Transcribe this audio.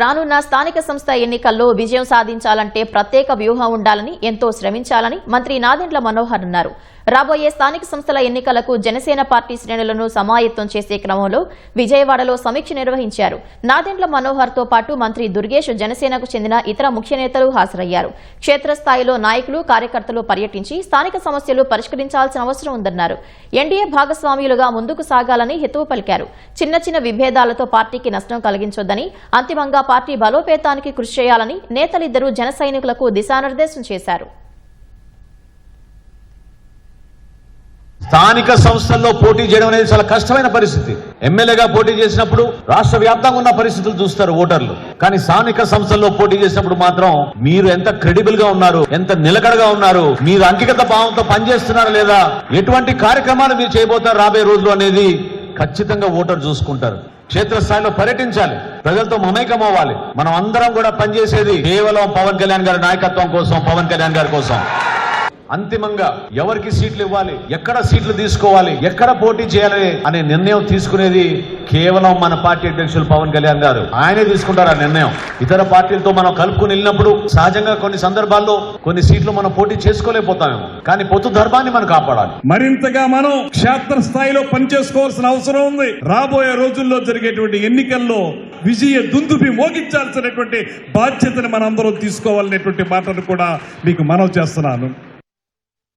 రానున్న స్థానిక సంస్థ ఎన్నికల్లో విజయం సాధించాలంటే ప్రత్యేక వ్యూహం ఉండాలని ఎంతో శ్రమించాలని మంత్రి నాదెండ్ల మనోహర్ అన్నారు. రాబోయే స్థానిక సంస్థల ఎన్నికలకు జనసేన పార్టీ శ్రేణులను సమాయత్తం చేసే క్రమంలో విజయవాడలో సమీక్ష నిర్వహించారు. నాదెండ్ల మనోహర్ తో పాటు మంత్రి దుర్గేష్ జనసేనకు చెందిన ఇతర ముఖ్య నేతలు హాజరయ్యారు. క్షేత్రస్థాయిలో నాయకులు కార్యకర్తలు పర్యటించి స్థానిక సమస్యలు పరిష్కరించాల్సిన అవసరం ఉందన్నారు. ఎన్డీఏ భాగస్వామ్యులుగా ముందుకు సాగాలని హితవు పలికారు. చిన్న చిన్న విభేదాలతో పార్టీకి నష్టం కలిగించొద్దని, అంతిమంగా పార్టీ బలోపేతానికి కృషి చేయాలని నేతలిద్దరూ జన సైనికులకు దిశానిర్దేశం చేశారు. స్థానిక సంస్థల్లో పోటీ చేయడం అనేది చాలా కష్టమైన పరిస్థితి. ఎమ్మెల్యేగా పోటీ చేసినప్పుడు రాష్ట్ర వ్యాప్తంగా ఉన్న పరిస్థితులు చూస్తారు ఓటర్లు. కానీ స్థానిక సంస్థల్లో పోటీ చేసినప్పుడు మాత్రం మీరు ఎంత క్రెడిబుల్ గా ఉన్నారు, ఎంత నిలకడగా ఉన్నారు, మీరు అంకిత భావంతో పనిచేస్తున్నారా లేదా, ఎటువంటి కార్యక్రమాలు మీరు చేయబోతారు రాబోయే రోజులు అనేది ఖచ్చితంగా ఓటర్ చూసుకుంటారు. క్షేత్రస్థాయిలో పర్యటించాలి, ప్రజలతో మమేకం అవ్వాలి. మనం అందరం కూడా పనిచేసేది కేవలం పవన్ కళ్యాణ్ గారి నాయకత్వం కోసం, పవన్ కళ్యాణ్ గారి కోసం. అంతిమంగా ఎవరికి సీట్లు ఇవ్వాలి, ఎక్కడ సీట్లు తీసుకోవాలి, ఎక్కడ పోటీ చేయాలి అనే నిర్ణయం తీసుకునేది కేవలం మన పార్టీ అధ్యక్షులు పవన్ కళ్యాణ్ గారు. ఆయనే తీసుకుంటారు ఆ నిర్ణయం. ఇతర పార్టీలతో మనం కలుపుకుని వెళ్ళినప్పుడు సహజంగా కొన్ని సందర్భాల్లో కొన్ని సీట్లు మనం పోటీ చేసుకోలేకపోతామేమో, కానీ పొత్తు ధర్మాన్ని మనం కాపాడాలి. మరింతగా మనం క్షేత్రస్థాయిలో పనిచేసుకోవాల్సిన అవసరం ఉంది. రాబోయే రోజుల్లో జరిగేటువంటి ఎన్నికల్లో విజయ దుందుబి మోగించాల్సినటువంటి బాధ్యతను మనందరం తీసుకోవాలనేటువంటి మాటను కూడా మీకు మనవి చేస్తున్నాను.